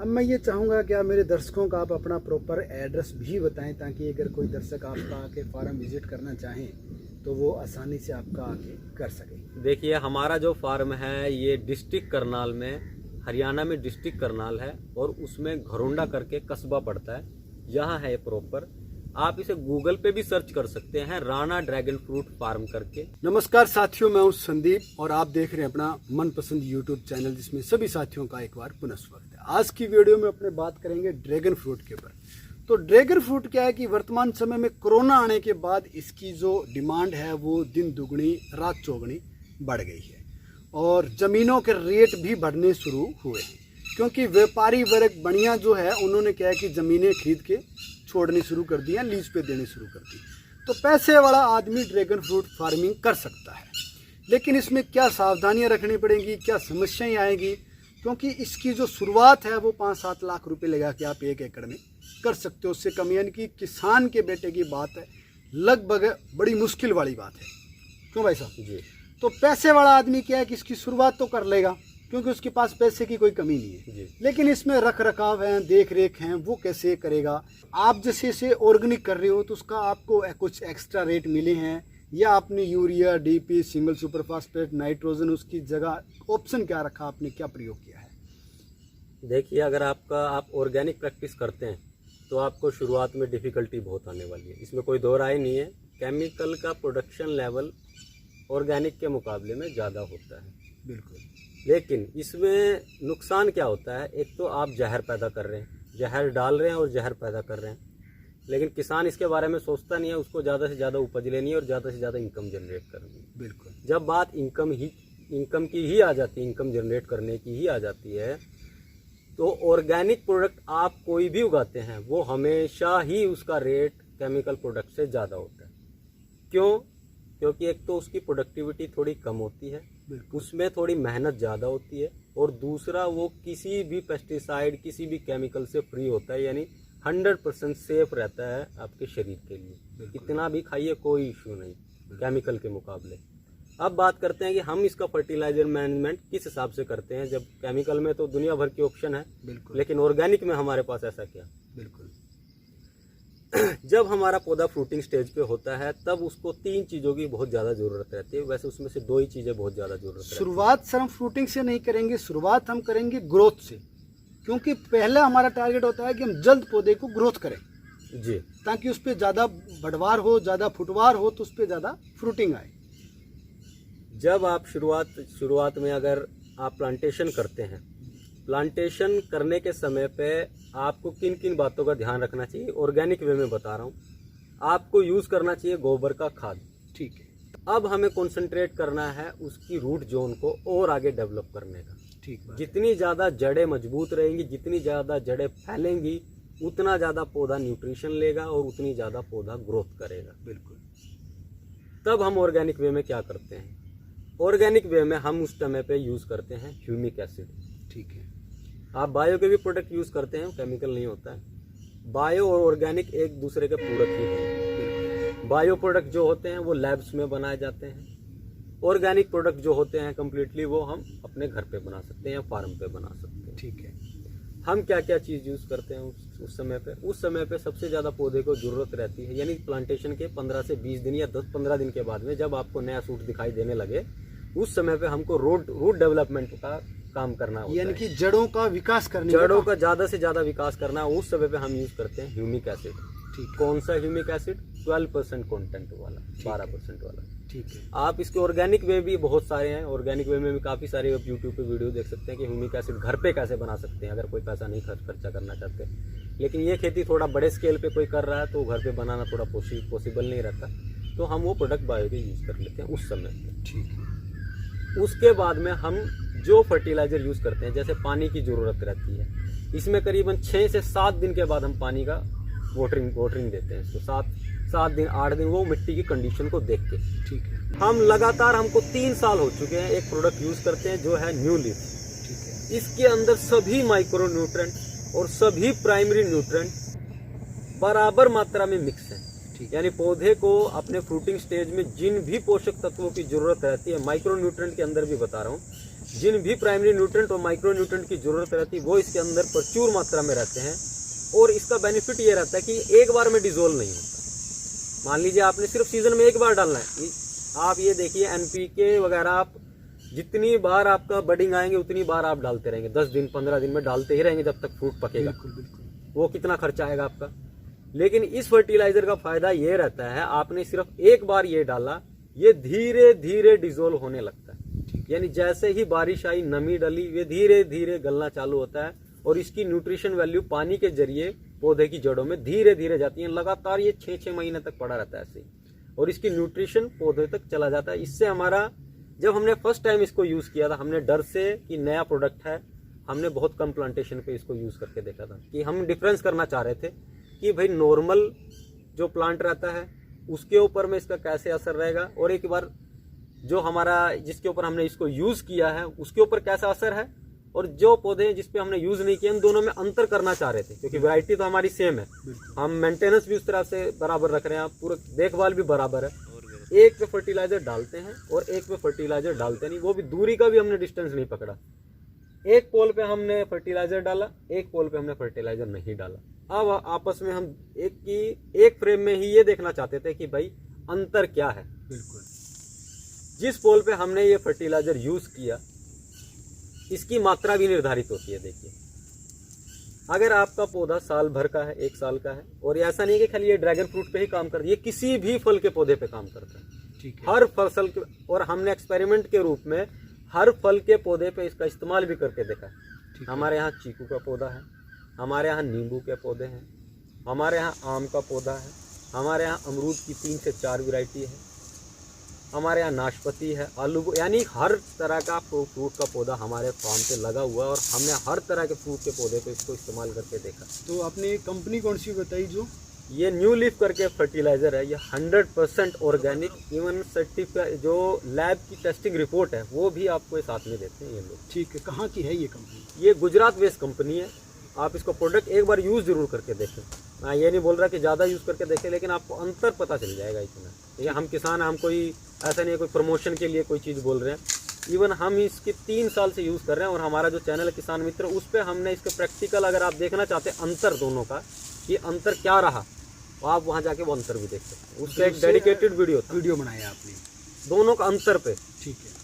अब मैं ये चाहूँगा कि आप मेरे दर्शकों का आप अपना प्रॉपर एड्रेस भी बताएं, ताकि अगर कोई दर्शक आपका आके फार्म विजिट करना चाहें तो वो आसानी से आपका आके कर सकें। देखिए, हमारा जो फार्म है ये डिस्ट्रिक्ट करनाल में, हरियाणा में डिस्ट्रिक्ट करनाल है, और उसमें घरोंडा करके कस्बा पड़ता है, यहाँ है प्रॉपर। आप इसे गूगल पे भी सर्च कर सकते हैं, राणा ड्रैगन फ्रूट फार्म करके। नमस्कार साथियों, मैं हूं संदीप और आप देख रहे हैं अपना मनपसंद यूट्यूब चैनल, जिसमें सभी साथियों का एक बार पुनः स्वागत है। आज की वीडियो में अपने बात करेंगे ड्रैगन फ्रूट के ऊपर। तो ड्रैगन फ्रूट क्या है कि वर्तमान समय में कोरोना आने के बाद इसकी जो डिमांड है वो दिन दुगनी रात चौगुनी बढ़ गई है, और ज़मीनों के रेट भी बढ़ने शुरू हुए हैं, क्योंकि व्यापारी वर्ग बढ़िया जो है उन्होंने क्या है कि ज़मीनें खरीद के छोड़नी शुरू कर दी हैं, लीज पे देनी शुरू कर दी। तो पैसे वाला आदमी ड्रैगन फ्रूट फार्मिंग कर सकता है, लेकिन इसमें क्या सावधानियां रखनी पड़ेंगी, क्या समस्याएं आएंगी, क्योंकि इसकी जो शुरुआत है वो 5-7 लाख रुपए लगा के आप 1 एकड़ में कर सकते हो, उससे कम। यानी कि किसान के बेटे की बात है, लगभग बड़ी मुश्किल वाली बात है। क्यों भाई साहब जी। तो पैसे वाला आदमी क्या है कि इसकी शुरुआत तो कर लेगा, क्योंकि उसके पास पैसे की कोई कमी नहीं है जी। लेकिन इसमें रख रखाव है, देख रेख है, वो कैसे करेगा। आप जैसे इसे ऑर्गेनिक कर रहे हो तो उसका आपको कुछ एक्स्ट्रा रेट मिले हैं, या आपने urea, DP, single super phosphate, nitrogen, उसकी जगह ऑप्शन क्या रखा, आपने क्या प्रयोग किया है? देखिए, अगर आप ऑर्गेनिक प्रैक्टिस करते हैं तो आपको शुरुआत में डिफ़िकल्टी बहुत आने वाली है, इसमें कोई दो राय नहीं है। केमिकल का प्रोडक्शन लेवल ऑर्गेनिक के मुकाबले में ज़्यादा होता है, बिल्कुल। लेकिन इसमें नुकसान क्या होता है, एक तो आप जहर पैदा कर रहे हैं, जहर डाल रहे हैं और जहर पैदा कर रहे हैं, लेकिन किसान इसके बारे में सोचता नहीं है। उसको ज़्यादा से ज़्यादा उपज लेनी है और ज़्यादा से ज़्यादा इनकम जनरेट करनी है। बिल्कुल। जब बात इनकम की ही आ जाती है, इनकम जनरेट करने की ही आ जाती है, तो ऑर्गेनिक प्रोडक्ट आप कोई भी उगाते हैं वो हमेशा ही उसका रेट केमिकल प्रोडक्ट से ज़्यादा होता है। क्यों? क्योंकि एक तो उसकी प्रोडक्टिविटी थोड़ी कम होती है, उसमें थोड़ी मेहनत ज़्यादा होती है, और दूसरा वो किसी भी पेस्टिसाइड, किसी भी केमिकल से फ्री होता है, यानी 100% सेफ रहता है आपके शरीर के लिए। कितना भी खाइए कोई इशू नहीं केमिकल के मुकाबले। अब बात करते हैं कि हम इसका फर्टिलाइजर मैनेजमेंट किस हिसाब से करते हैं। जब केमिकल में तो दुनिया भर के ऑप्शन है, लेकिन ऑर्गेनिक में हमारे पास ऐसा क्या? बिल्कुल। जब हमारा पौधा फ्रूटिंग स्टेज पे होता है तब उसको 3 चीज़ों की बहुत ज़्यादा ज़रूरत रहती है। वैसे उसमें से 2 ही चीज़ें बहुत ज़्यादा ज़रूरत रहती है। शुरुआत सर हम फ्रूटिंग से नहीं करेंगे, शुरुआत हम करेंगे ग्रोथ से, क्योंकि पहला हमारा टारगेट होता है कि हम जल्द पौधे को ग्रोथ करें जी, ताकि उस पर ज़्यादा बढ़वार हो, ज़्यादा फुटवार हो, तो उस पर ज़्यादा फ्रूटिंग आए। जब आप शुरुआत में अगर आप प्लांटेशन करते हैं, प्लांटेशन करने के समय पे आपको किन किन बातों का ध्यान रखना चाहिए, ऑर्गेनिक वे में बता रहा हूँ। आपको यूज़ करना चाहिए गोबर का खाद। ठीक है। अब हमें कंसंट्रेट करना है उसकी रूट जोन को और आगे डेवलप करने का। ठीक है। जितनी ज़्यादा जड़ें मजबूत रहेंगी, जितनी ज़्यादा जड़ें फैलेंगी, उतना ज़्यादा पौधा न्यूट्रिशन लेगा और उतनी ज़्यादा पौधा ग्रोथ करेगा। बिल्कुल। तब हम ऑर्गेनिक वे में क्या करते हैं, ऑर्गेनिक वे में हम उस समय पे यूज़ करते हैं ह्यूमिक एसिड। ठीक है। आप बायो के भी प्रोडक्ट यूज़ करते हैं, केमिकल नहीं होता है। बायो और ऑर्गेनिक एक दूसरे के पूरक ही हैं। बायो प्रोडक्ट जो होते हैं वो लैब्स में बनाए जाते हैं, ऑर्गेनिक प्रोडक्ट जो होते हैं कम्प्लीटली वो हम अपने घर पे बना सकते हैं या फार्म पे बना सकते हैं। ठीक है। हम क्या क्या चीज़ यूज़ करते हैं उस समय पे सबसे ज़्यादा पौधे को ज़रूरत रहती है, यानी प्लांटेशन के 15 से 20 दिन या 10-15 दिन के बाद में जब आपको नया सूट दिखाई देने लगे, उस समय पे हमको रूट डेवलपमेंट का काम करना होता है, यानी कि जड़ों का विकास करने जड़ों का ज़्यादा से ज़्यादा विकास करना। उस समय पे हम यूज़ करते हैं ह्यूमिक एसिड। ठीक। कौन सा ह्यूमिक एसिड? 12% कंटेंट वाला, 12% वाला। ठीक है। आप इसके ऑर्गेनिक वे भी बहुत सारे हैं, ऑर्गेनिक वे में भी काफ़ी सारे आप यूट्यूब पे वीडियो देख सकते हैं कि ह्यूमिक एसिड घर पे कैसे बना सकते हैं, अगर कोई पैसा नहीं खर्चा करना चाहते। लेकिन ये खेती थोड़ा बड़े स्केल पे कोई कर रहा है तो घर पे बनाना थोड़ा पॉसिबल नहीं रहता, तो हम वो प्रोडक्ट बायो के यूज़ कर लेते हैं उस समय पे। ठीक है। उसके बाद में हम जो फर्टिलाइजर यूज़ करते हैं, जैसे पानी की ज़रूरत रहती है, इसमें करीबन 6 से 7 दिन के बाद हम पानी का वाटरिंग देते हैं। तो 7 दिन 8 दिन वो मिट्टी की कंडीशन को देख के। ठीक है। हम लगातार, हमको 3 साल हो चुके हैं, एक प्रोडक्ट यूज़ करते हैं जो है न्यू लीफ। ठीक है। इसके अंदर सभी माइक्रो न्यूट्रेंट और सभी प्राइमरी न्यूट्रेंट बराबर मात्रा में मिक्स हैं। यानी पौधे को अपने फ्रूटिंग स्टेज में जिन भी पोषक तत्वों की जरूरत रहती है, माइक्रो न्यूट्रेंट के अंदर भी बता रहा हूँ, जिन भी प्राइमरी न्यूट्रिएंट और माइक्रो न्यूट्रिएंट की जरूरत रहती है वो इसके अंदर प्रचुर मात्रा में रहते हैं। और इसका बेनिफिट ये रहता है कि एक बार में डिजोल्व नहीं होता। मान लीजिए आपने सिर्फ सीजन में एक बार डालना है, आप ये देखिए NPK वगैरह आप जितनी बार आपका बडिंग आएंगे उतनी बार आप डालते रहेंगे, 10 दिन 15 दिन में डालते ही रहेंगे जब तक फ्रूट पकेगा। बिल्कुल। वो कितना खर्चा आएगा आपका। लेकिन इस फर्टिलाइजर का फायदा ये रहता है, आपने सिर्फ एक बार ये डाला, ये धीरे धीरे डिजोल्व होने लगता है। यानी जैसे ही बारिश आई, नमी डली, ये धीरे धीरे गलना चालू होता है और इसकी न्यूट्रिशन वैल्यू पानी के जरिए पौधे की जड़ों में धीरे धीरे जाती है। लगातार ये 6-6 महीने तक पड़ा रहता है ऐसे ही, और इसकी न्यूट्रिशन पौधे तक चला जाता है। इससे हमारा, जब हमने फर्स्ट टाइम इसको यूज किया था, हमने डर से कि नया प्रोडक्ट है, हमने बहुत कम प्लांटेशन पे इसको यूज करके देखा था कि हम डिफरेंस करना चाह रहे थे कि भाई नॉर्मल जो प्लांट रहता है उसके ऊपर में इसका कैसे असर रहेगा, और एक बार जो हमारा जिसके ऊपर हमने इसको यूज किया है उसके ऊपर कैसा असर है, और जो पौधे जिस पे हमने यूज नहीं किया, इन दोनों में अंतर करना चाह रहे थे। क्योंकि वैरायटी तो हमारी सेम है, हम मेंटेनेंस भी उस तरह से बराबर रख रहे हैं, पूरा देखभाल भी बराबर है। एक पे फर्टिलाइजर डालते हैं और एक पे फर्टिलाइजर डालते नहीं, वो भी दूरी का भी हमने डिस्टेंस नहीं पकड़ा। एक पोल पे हमने फर्टिलाइजर डाला, एक पोल पे हमने फर्टिलाइजर नहीं डाला। अब आपस में हम एक फ्रेम में ही ये देखना चाहते थे कि भाई अंतर क्या है। बिल्कुल। जिस पोल पे हमने ये फर्टिलाइजर यूज किया, इसकी मात्रा भी निर्धारित होती है। देखिए, अगर आपका पौधा साल भर का है, 1 साल का है, और ऐसा नहीं कि खाली ये ड्रैगन फ्रूट पे ही काम करता है, ये किसी भी फल के पौधे पे काम करता है। ठीक है। हर फसल के, और हमने एक्सपेरिमेंट के रूप में हर फल के पौधे पे इसका इस्तेमाल भी करके देखा है। हमारे यहाँ चीकू का पौधा है, हमारे यहाँ नींबू के पौधे हैं, हमारे यहाँ आम का पौधा है, हमारे यहाँ अमरूद की 3 से 4 वैरायटी है, हमारे यहाँ नाशपाती है, आलू, यानी हर तरह का फ्रूट का पौधा हमारे फार्म पे लगा हुआ है, और हमने हर तरह के फ्रूट के पौधे पे इसको इस्तेमाल करके देखा। तो आपने कंपनी कौन सी बताई जो? ये न्यू लीफ करके फर्टिलाइजर है, ये 100% ऑर्गेनिक, इवन सर्टिफाइड, जो लैब की टेस्टिंग रिपोर्ट है वो भी आपको साथ में देते हैं ये लोग। ठीक है। कहाँ की है ये कंपनी? ये गुजरात बेस्ड कंपनी है। आप इसको प्रोडक्ट एक बार यूज जरूर करके देखें। मैं ये नहीं बोल रहा कि ज़्यादा यूज़ करके देखें, लेकिन आपको अंतर पता चल जाएगा इतना। ठीक है, हम किसान हैं, हम कोई ऐसा नहीं है कोई प्रमोशन के लिए कोई चीज़ बोल रहे हैं। इवन हम इसके 3 साल से यूज़ कर रहे हैं, और हमारा जो चैनल है किसान मित्र, उस पर हमने इसके प्रैक्टिकल, अगर आप देखना चाहते हैं अंतर दोनों का, कि अंतर क्या रहा, तो आप वहाँ जाके वो अंतर भी देख सकते हैं। उसका एक डेडिकेटेड वीडियो बनाया आपने दोनों का अंतर पे। ठीक है।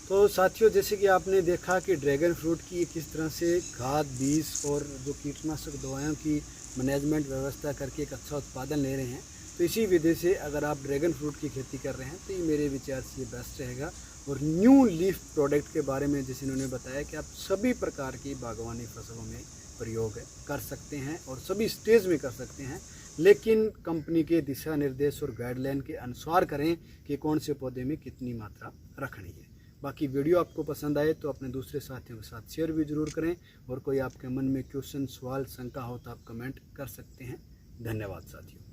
तो साथियों, जैसे कि आपने देखा कि ड्रैगन फ्रूट की किस तरह से खाद, बीज और जो कीटनाशक दवाओं की मैनेजमेंट व्यवस्था करके एक अच्छा उत्पादन ले रहे हैं, तो इसी विधि से अगर आप ड्रैगन फ्रूट की खेती कर रहे हैं तो ये मेरे विचार से ये बेस्ट रहेगा। और न्यू लीफ प्रोडक्ट के बारे में जैसे इन्होंने बताया कि आप सभी प्रकार की बागवानी फसलों में प्रयोग कर सकते हैं और सभी स्टेज में कर सकते हैं, लेकिन कंपनी के दिशा निर्देश और गाइडलाइन के अनुसार करें कि कौन से पौधे में कितनी मात्रा रखनी है। बाकी वीडियो आपको पसंद आए तो अपने दूसरे साथियों के साथ शेयर भी जरूर करें, और कोई आपके मन में क्वेश्चन, सवाल, शंका हो तो आप कमेंट कर सकते हैं। धन्यवाद साथियों।